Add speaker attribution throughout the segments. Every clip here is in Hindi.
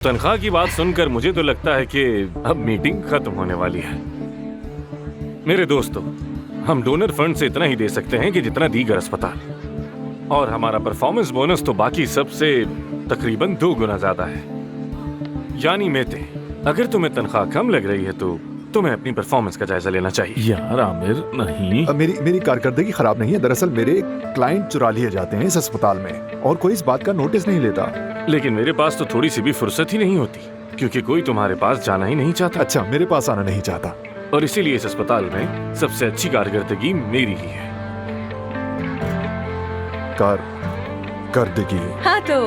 Speaker 1: तनख्वाह की बात सुनकर मुझे तो लगता है कि अब मीटिंग खत्म होने वाली है। मेरे दोस्तों, हम डोनर फंड से इतना ही दे सकते हैं कि जितना दीगर अस्पताल, और हमारा परफॉर्मेंस बोनस तो बाकी सबसे तकरीबन 2 गुना ज्यादा है। यानी मेते, अगर तुम्हें तनख्वाह कम लग रही है तो तुम्हें अपनी परफॉर्मेंस का जायजा लेना चाहिए।
Speaker 2: यार आमिर, नहीं।
Speaker 3: मेरी कारकर्दगी खराब नहीं है। दरअसल मेरे क्लाइंट चुरा लिए जाते हैं इस अस्पताल में और कोई इस बात का नोटिस नहीं लेता।
Speaker 1: लेकिन मेरे पास तो थोड़ी सी भी फुर्सत ही नहीं होती, क्योंकि कोई तुम्हारे पास जाना ही नहीं चाहता।
Speaker 3: अच्छा, मेरे पास आना नहीं चाहता।
Speaker 1: और इसीलिए इस अस्पताल में सबसे अच्छी कारकर्दगी मेरी ही है।
Speaker 3: कारकर्दगी?
Speaker 4: हाँ तो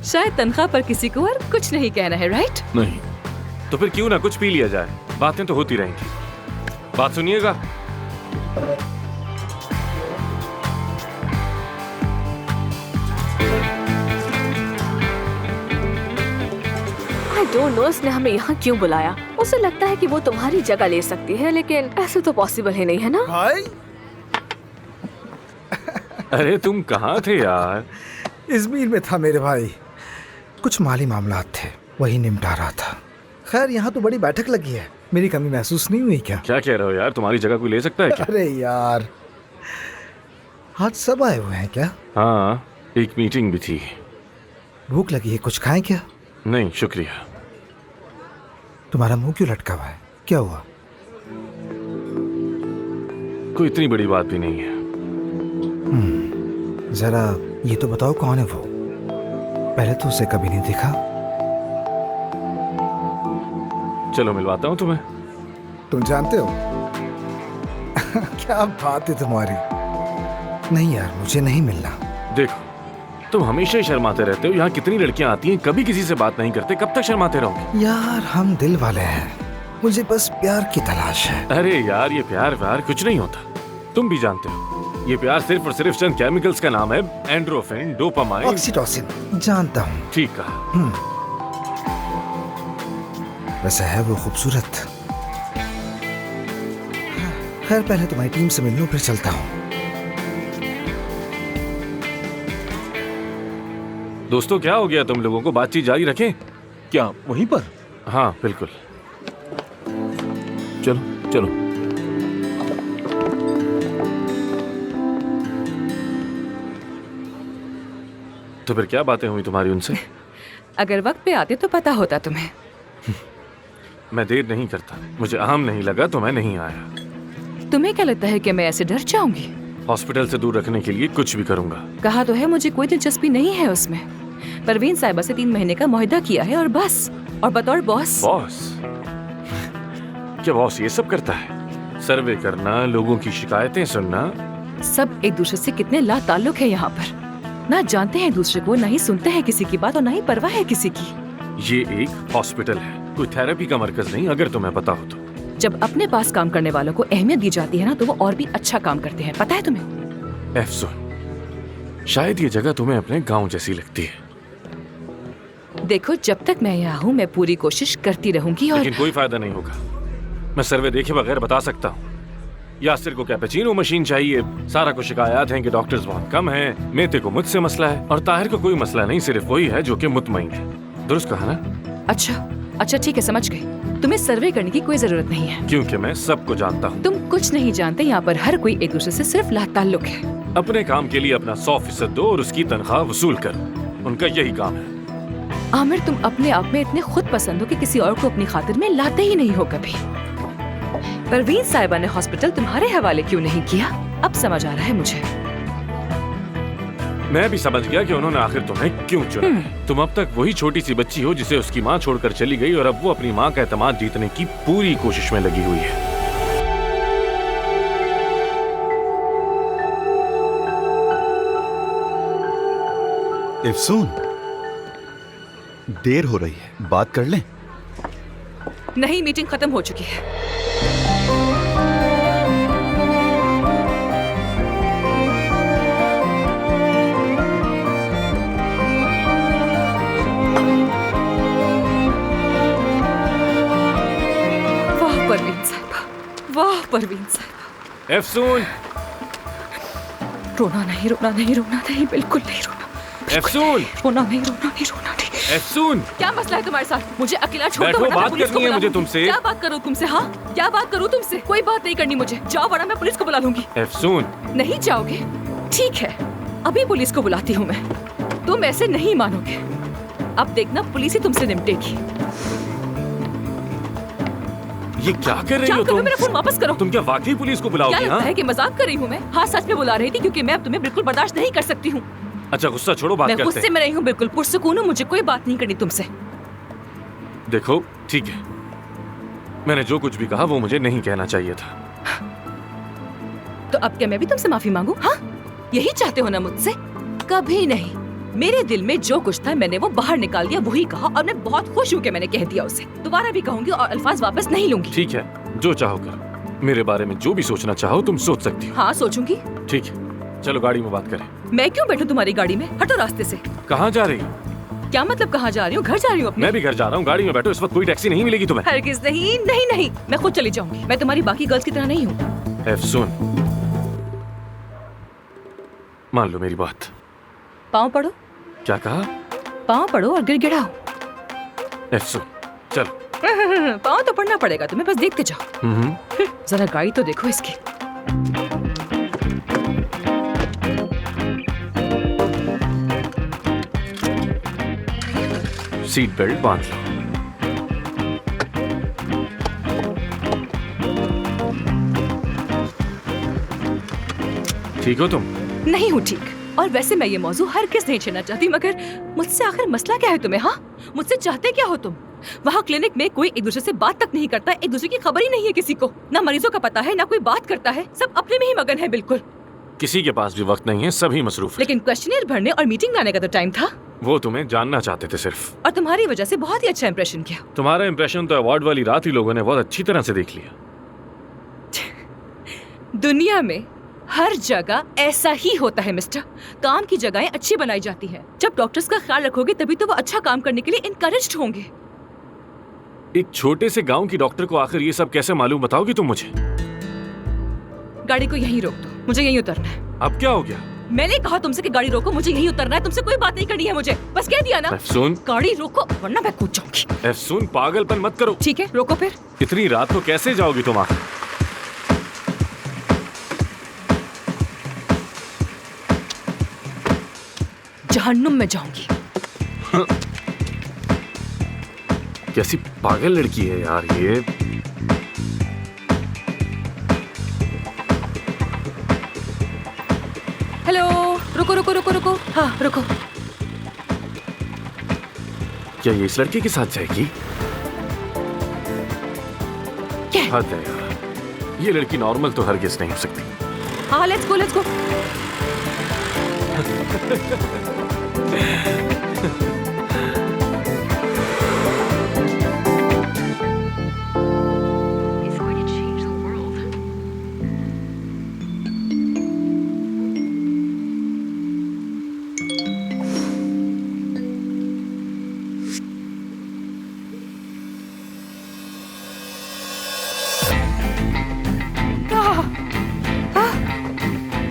Speaker 4: शायद तनख्वाह पर किसी को और कुछ नहीं कहना है, राइट?
Speaker 1: नहीं तो फिर क्यों ना कुछ पी लिया जाए, बातें तो होती रहेंगी। बात सुनिएगा,
Speaker 5: आई डोंट नो इसने हमें यहाँ क्यों बुलाया। उसे लगता है कि वो तुम्हारी जगह ले सकती है, लेकिन ऐसे तो पॉसिबल ही नहीं है ना।
Speaker 6: भाई,
Speaker 1: अरे तुम कहाँ थे यार?
Speaker 6: इज़मीर में था मेरे भाई, कुछ माली मामलात थे, वही निपटा रहा था। खैर, यहाँ तो बड़ी बैठक लगी है, मेरी कमी महसूस नहीं हुई क्या?
Speaker 1: क्या कह रहे हो यार, तुम्हारी जगह कोई ले सकता है क्या?
Speaker 6: अरे यार, आज सब आए हुए हैं क्या?
Speaker 1: हाँ, एक मीटिंग भी थी।
Speaker 6: भूख लगी है, कुछ खाएं क्या?
Speaker 1: नहीं शुक्रिया।
Speaker 6: तुम्हारा मुंह क्यों लटका हुआ है, क्या हुआ?
Speaker 1: कोई इतनी बड़ी बात भी नहीं है।
Speaker 6: जरा ये तो बताओ, कौन है वो? पहले तो उसे कभी नहीं देखा।
Speaker 1: चलो मिलवाता हूँ तुम्हें।
Speaker 6: तुम जानते हो? क्या बात है तुम्हारी। नहीं यार, मुझे नहीं मिलना।
Speaker 1: देखो, तुम हमेशा ही शर्माते रहते हो। यहाँ कितनी लड़कियाँ आती हैं, कभी किसी से बात नहीं करते। कब तक शर्माते रहोगे?
Speaker 6: यार, हम दिल वाले हैं, मुझे बस प्यार की तलाश है।
Speaker 1: अरे यार, ये प्यार व्यार कुछ नहीं होता, तुम भी जानते हो। ये प्यार सिर्फ और सिर्फ चंद केमिकल्स का नाम है। Endorphin, dopamine,
Speaker 6: oxytocin. जानता हूँ।
Speaker 1: ठीक कहा।
Speaker 6: वैसे है वो खूबसूरत। खैर, पहले तुम्हारी टीम से मिल लूं, फिर चलता हूँ।
Speaker 1: दोस्तों, क्या हो गया तुम लोगों को? बातचीत जारी रखें
Speaker 2: क्या वहीं पर?
Speaker 1: हाँ बिल्कुल,
Speaker 2: चलो चलो।
Speaker 1: तो फिर क्या बातें हुई तुम्हारी उनसे?
Speaker 4: अगर वक्त पे आते तो पता होता तुम्हें।
Speaker 1: मैं देर नहीं करता, मुझे अहम नहीं लगा तो मैं नहीं आया।
Speaker 4: तुम्हें क्या लगता है कि मैं ऐसे डर जाऊंगी?
Speaker 1: हॉस्पिटल से दूर रखने के लिए कुछ भी करूंगा।
Speaker 4: कहा तो है मुझे कोई दिलचस्पी नहीं है उसमें। परवीन साहिबा से 3 महीने का मुआहदा किया है और बस। और बतौर बॉस।
Speaker 1: बॉस? क्या बॉस ये सब करता है? सर्वे करना, लोगों की शिकायतें सुनना?
Speaker 4: सब एक दूसरे से कितने लाताल्लुक है यहाँ पर। ना जानते हैं दूसरे को, ना ही सुनते हैं किसी की बात और ना ही परवाह है किसी की।
Speaker 1: ये एक हॉस्पिटल है, कोई थेरेपी का मरकज नहीं, अगर तुम्हें पता हो तो।
Speaker 4: जब अपने पास काम करने वालों को अहमियत दी जाती है ना, तो वो और भी अच्छा काम करते हैं, पता है तुम्हें?
Speaker 1: अफसोस, शायद ये जगह तुम्हें अपने गांव जैसी लगती है।
Speaker 4: देखो, जब तक मैं यहाँ हूँ मैं पूरी कोशिश करती रहूंगी। और
Speaker 1: लेकिन कोई फायदा नहीं होगा। मैं सर्वे देखे बगैर बता सकता हूँ। यासिर को कैपेचिनो मशीन चाहिए, सारा को शिकायत है कि डॉक्टर्स बहुत कम हैं, मेते को मुझसे मसला है, और ताहिर को कोई मसला नहीं, सिर्फ वही है जो कि मुतमईन है। दुरुस्त कहा ना?
Speaker 4: अच्छा ठीक है, समझ गई। तुम्हें सर्वे करने की कोई जरूरत नहीं है,
Speaker 1: क्योंकि मैं सबको जानता हूँ।
Speaker 4: तुम कुछ नहीं जानते। यहाँ पर हर कोई एक दूसरे से सिर्फ लाताल्लुक है।
Speaker 1: अपने काम के लिए अपना 100% दो और उसकी तनख्वाह वसूल करो, उनका यही काम है।
Speaker 4: आमिर, तुम अपने आप में इतने खुद पसंद हो कि किसी और को अपनी खातिर में लाते ही नहीं हो कभी। परवीन साहिबा ने हॉस्पिटल तुम्हारे हवाले क्यों नहीं किया, अब समझ आ रहा है मुझे।
Speaker 1: मैं भी समझ गया कि उन्होंने आखिर तुम्हें क्यों चुना है। तुम अब तक वही छोटी सी बच्ची हो जिसे उसकी माँ छोड़कर चली गई, और अब वो अपनी माँ का एतमाद जीतने की पूरी कोशिश में लगी हुई है।
Speaker 3: इफ्सून, देर हो रही है, बात कर लें?
Speaker 4: नहीं, मीटिंग खत्म हो चुकी है। वाह परवीन साहिबा, वाह परवीन साहिबा।
Speaker 1: अफसून,
Speaker 4: रोना नहीं, रोना नहीं, रोना नहीं, बिल्कुल नहीं रोना।
Speaker 1: अफसून,
Speaker 4: रोना नहीं, रोना नहीं, रोना नहीं।
Speaker 1: एफसून,
Speaker 4: क्या मसला है तुम्हारे साथ? मुझे अकेला छोड़ दो
Speaker 1: बैठो,
Speaker 4: वरना मैं
Speaker 1: बात
Speaker 4: पुलिस को
Speaker 1: करनी है
Speaker 4: बुला
Speaker 1: मुझे
Speaker 4: लूंगी।
Speaker 1: तुमसे।
Speaker 4: क्या बात करूँ तुमसे? हाँ, क्या बात करूँ तुमसे? कोई बात नहीं करनी मुझे। जाओ वरना मैं पुलिस को बुला लूंगी।
Speaker 1: एफसून,
Speaker 4: नहीं जाओगे? ठीक है, अभी पुलिस को बुलाती हूँ मैं। तुम ऐसे नहीं मानोगे। अब देखना पुलिस ही तुमसे निपटेगी।
Speaker 1: ये क्या कर रही
Speaker 4: क्या
Speaker 1: हो
Speaker 4: करूँ?
Speaker 1: तुम?
Speaker 4: मेरा फोन वापस करो।
Speaker 1: तुम क्या वाकई पुलिस को
Speaker 4: क्या
Speaker 1: बुलाओगी?
Speaker 4: लगता
Speaker 1: हाँ,
Speaker 4: है कि मजाक कर रही हूँ मैं? हाँ, सच में बुला रही थी क्योंकि मैं अब तुम्हें बिल्कुल बर्दाश्त नहीं कर सकती हूँ।
Speaker 1: अच्छा गुस्सा छोड़ो, बात
Speaker 4: मैं
Speaker 1: करते
Speaker 4: गुस्से
Speaker 1: हैं।
Speaker 4: में नहीं हूँ, बिल्कुल पुरसुकून हूँ। मुझे कोई बात नहीं करनी तुमसे।
Speaker 1: देखो ठीक है, मैंने जो कुछ भी कहा वो मुझे नहीं कहना चाहिए था।
Speaker 4: तो अब क्या मैं भी तुमसे माफी मांगू? हाँ, यही चाहते हो ना मुझसे? कभी नहीं। मेरे दिल में जो कुछ था मैंने वो बाहर निकाल दिया, वही कहा, और मैं बहुत खुश हूँ कि मैंने कह दिया उसे। दोबारा भी कहूंगी और अल्फाज वापस नहीं लूंगी।
Speaker 1: ठीक है, जो चाहो करो। मेरे बारे में जो भी सोचना चाहो तुम सोच सकती हो।
Speaker 4: हाँ, सोचूंगी।
Speaker 1: ठीक है, चलो गाड़ी में बात करें।
Speaker 4: मैं क्यों बैठूं तुम्हारी गाड़ी में? हटो रास्ते से।
Speaker 1: कहाँ जा रही हो?
Speaker 4: क्या मतलब कहाँ जा रही हूँ? घर जा रही हूँ अपने।
Speaker 1: मैं भी घर जा रहा हूँ, गाड़ी में बैठो। इस वक्त कोई टैक्सी नहीं मिलेगी तुम्हें।
Speaker 4: हरगिज नहीं, नहीं नहीं, मैं खुद चली जाऊंगी। मैं तुम्हारी बाकी गर्ल्स की तरह नहीं हूँ।
Speaker 1: एफसून, मान लो मेरी बात।
Speaker 4: पाँव पड़ो।
Speaker 1: क्या कहा?
Speaker 4: पाँव पड़ो और गिड़गिड़ाओ।
Speaker 1: एफसून, चलो।
Speaker 4: पाँव तो पड़ना पड़ेगा तुम्हें, बस देखते जाओ। जरा गाड़ी तो देखो इसकी।
Speaker 1: सीट बेल्ट बांध लो। ठीक हो तुम?
Speaker 4: नहीं हूँ ठीक। और वैसे मैं ये मौजू हर किस नहीं छेड़ना चाहती, मगर मुझसे आखिर मसला क्या है तुम्हें? हाँ, मुझसे चाहते क्या हो तुम? वहाँ क्लिनिक में कोई एक दूसरे से बात तक नहीं करता, एक दूसरे की खबर ही नहीं है किसी को। ना मरीजों का पता है, ना कोई बात करता है, सब अपने में ही मगन है बिल्कुल।
Speaker 1: किसी के पास भी वक्त नहीं है, सभी मसरूफ हैं।
Speaker 4: लेकिन क्वेश्चनियर भरने और मीटिंग लाने का तो टाइम था।
Speaker 1: वो तुम्हें जानना चाहते थे सिर्फ,
Speaker 4: और तुम्हारी वजह से बहुत ही अच्छा इंप्रेशन किया।
Speaker 1: तुम्हारा इंप्रेशन तो अवार्ड वाली रात ही लोगों ने बहुत अच्छी तरह से देख लिया।
Speaker 4: दुनिया में हर जगह ऐसा ही होता है मिस्टर। काम की जगहें अच्छी बनाई जाती हैं। जब डॉक्टर्स का ख्याल रखोगे तभी तो वो अच्छा काम करने के लिए इनकरेज्ड होंगे।
Speaker 1: एक छोटे से गांव की डॉक्टर को आखिर ये सब कैसे मालूम, बताओगी तुम मुझे?
Speaker 4: गाड़ी को यहीं रोक दो, मुझे यहीं उतरना है।
Speaker 1: अब क्या हो गया?
Speaker 4: मैंने कहा तुमसे कि गाड़ी रोको, मुझे यहीं उतरना है। तुमसे कोई बात नहीं करनी है मुझे, बस कह दिया ना।
Speaker 1: एफसून,
Speaker 4: गाड़ी रोको वरना मैं कूद जाऊंगी।
Speaker 1: एफसून, पागलपन मत करो।
Speaker 4: ठीक है, रोको फिर।
Speaker 1: इतनी रात को कैसे जाओगी तुम आखिर?
Speaker 4: जहन्नुम में जाऊंगी।
Speaker 1: कैसी पागल लड़की है यार ये।
Speaker 4: हेलो, रुको रुको रुको रुको। हाँ रुको।
Speaker 1: क्या ये इस लड़के के साथ जाएगी?
Speaker 4: क्या?
Speaker 1: हद है यार, ये लड़की नॉर्मल तो हरगिज नहीं हो सकती।
Speaker 4: हाँ, लेट्स गो लेट्स गो।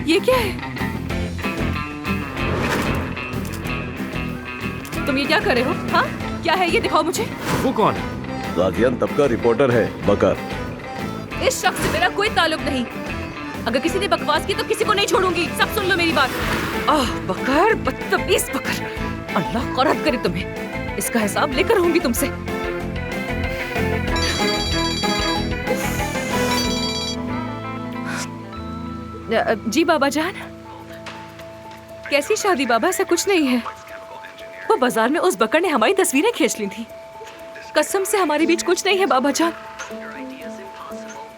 Speaker 4: ये क्या है? तुम ये क्या कर रहे हो? हाँ, क्या है ये? दिखाओ मुझे।
Speaker 1: वो कौन है?
Speaker 7: गाजियान तबका रिपोर्टर है बकर।
Speaker 4: इस शख्स से मेरा कोई ताल्लुक नहीं। अगर किसी ने बकवास की तो किसी को नहीं छोड़ूंगी। सब सुन लो मेरी बात। बकर, बदतमीज बकर। अल्लाह खैरत करे तुम्हें। इसका हिसाब लेकर रहूंगी तुमसे। जी बाबा जान। कैसी शादी बाबा? ऐसा कुछ नहीं है। वो बाजार में उस बकर ने हमारी तस्वीरें खींच ली थी। कसम से हमारे बीच कुछ नहीं है बाबा जान।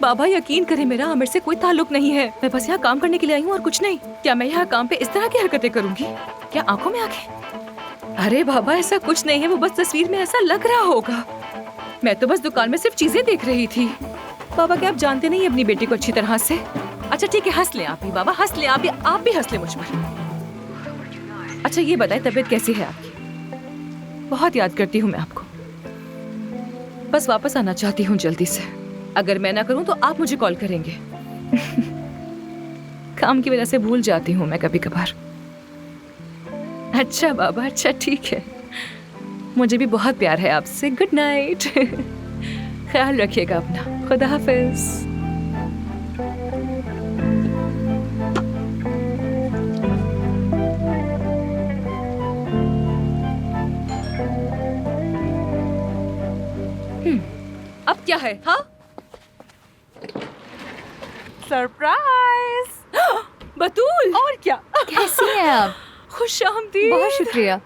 Speaker 4: बाबा यकीन करें, मेरा आमिर से कोई ताल्लुक नहीं है। मैं बस यहाँ काम करने के लिए आई हूँ और कुछ नहीं। क्या मैं यहाँ काम पे इस तरह की हरकतें करूंगी? क्या आंखों में आंखें? अरे बाबा ऐसा कुछ नहीं है, वो बस तस्वीर में ऐसा लग रहा होगा। मैं तो बस दुकान में सिर्फ चीजें देख रही थी। बाबा क्या आप जानते नहीं अपनी बेटी को अच्छी तरह से? अच्छा ठीक है, हंस लें आप भी बाबा, हंस लें आप भी हंस लें मुझ पर। अच्छा ये बताएं तबीयत कैसी है आपकी? बहुत याद करती हूँ मैं आपको। बस वापस आना चाहती हूँ जल्दी से। अगर मैं ना करूँ तो आप मुझे कॉल करेंगे। काम की वजह से भूल जाती हूँ मैं कभी कभार। अच्छा बाबा, अच्छा ठीक है। मुझे भी बहुत प्यार है आपसे। Good night. ख्याल रखिएगा अपना। खुदा हाफिज। अब क्या है? हाँ,
Speaker 8: सरप्राइज।
Speaker 4: बतूल।
Speaker 8: और क्या?
Speaker 9: कैसी हैं आप?
Speaker 4: खुश आमदीद।
Speaker 9: बहुत शुक्रिया।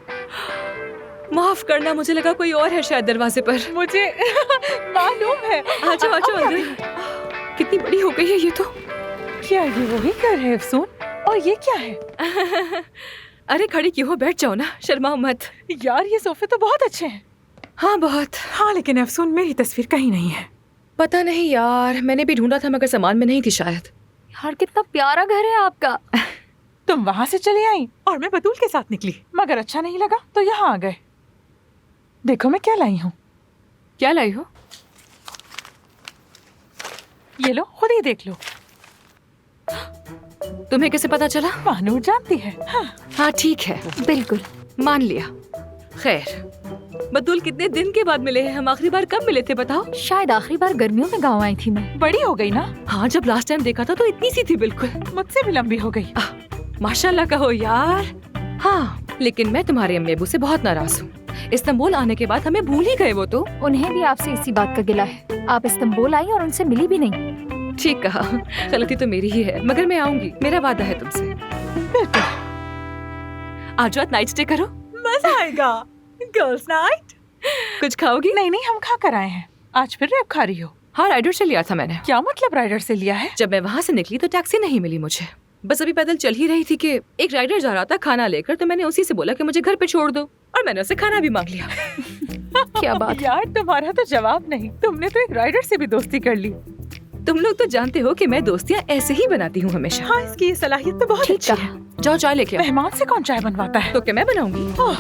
Speaker 4: माफ करना, मुझे लगा कोई और है शायद दरवाजे पर।
Speaker 8: मुझे मालूम है।
Speaker 4: आ जाओ आ जाओ अंदर। कितनी बड़ी हो गई है ये तो।
Speaker 8: क्या ये वही घर है अफसून? और ये क्या है?
Speaker 4: अरे खड़ी क्यों हो, बैठ जाओ ना, शर्माओ मत।
Speaker 8: यार ये सोफे तो बहुत अच्छे हैं।
Speaker 4: हाँ बहुत।
Speaker 8: हाँ लेकिन अफसून मेरी तस्वीर कहीं नहीं है।
Speaker 4: पता नहीं यार, मैंने भी ढूंढा था मगर सामान में नहीं थी शायद।
Speaker 9: यार कितना प्यारा घर है आपका।
Speaker 8: तुम वहाँ से चली आई और मैं बतूल के साथ निकली, मगर अच्छा नहीं लगा तो यहाँ आ गए। देखो मैं क्या लाई हूँ।
Speaker 4: क्या लाई हो?
Speaker 8: ये लो, खुद ही देख लो।
Speaker 4: तुम्हें कैसे पता चला?
Speaker 8: मानू जानती है।
Speaker 4: हाँ ठीक है,
Speaker 9: बिल्कुल।
Speaker 4: मान लिया। खैर बतूल, कितने दिन के बाद मिले हैं हम? आखिरी बार कब मिले थे बताओ?
Speaker 9: शायद आखिरी बार गर्मियों में गाँव आई थी मैं।
Speaker 8: बड़ी हो गई ना?
Speaker 4: हाँ, जब लास्ट टाइम देखा था तो इतनी सी थी बिल्कुल।
Speaker 8: मुझसे भी लंबी हो गई।
Speaker 4: माशाल्लाह कहो यार। हाँ लेकिन मैं तुम्हारे अम्मी अबू से बहुत नाराज हूँ। इस्तांबुल आने के बाद हमें भूल ही गए वो तो।
Speaker 9: उन्हें भी आपसे इसी बात का गिला है। आप इस्तांबुल आई और उनसे मिली भी नहीं।
Speaker 4: ठीक कहा, गलती तो मेरी ही है, मगर मैं आऊंगी, मेरा वादा है तुमसे।
Speaker 8: बिल्कुल।
Speaker 4: आज रात नाइट स्टे करो।
Speaker 8: मजा आएगा। Girls night.
Speaker 4: कुछ खाओगी?
Speaker 8: नहीं नहीं, हम खा कर आए हैं। आज फिर रैप खा रही हो?
Speaker 4: हाँ, राइडर से लिया था मैंने।
Speaker 8: क्या मतलब राइडर से लिया है?
Speaker 4: जब मैं वहाँ से निकली तो टैक्सी नहीं मिली मुझे। बस अभी पैदल चल ही रही थी कि एक राइडर जा रहा था खाना लेकर, तो मैंने उसी से बोला कि मुझे घर पे छोड़ दो, और मैंने उससे खाना भी मांग लिया।
Speaker 9: क्या बात।
Speaker 8: यार तुम्हारा तो जवाब नहीं। तुमने तो एक राइडर से भी दोस्ती कर ली।
Speaker 4: तुम लोग तो जानते हो कि मैं दोस्तियाँ ऐसे ही बनाती हूँ हमेशा।
Speaker 8: हाँ, इसकी ये सलाहियत तो बहुत
Speaker 9: ठीक
Speaker 8: अच्छी है।
Speaker 9: कहा।
Speaker 4: जाओ चाय लेके आओ।
Speaker 8: मेहमान से कौन चाय बनवाता है?
Speaker 4: तो क्या मैं बनाऊंगी?
Speaker 8: ओह,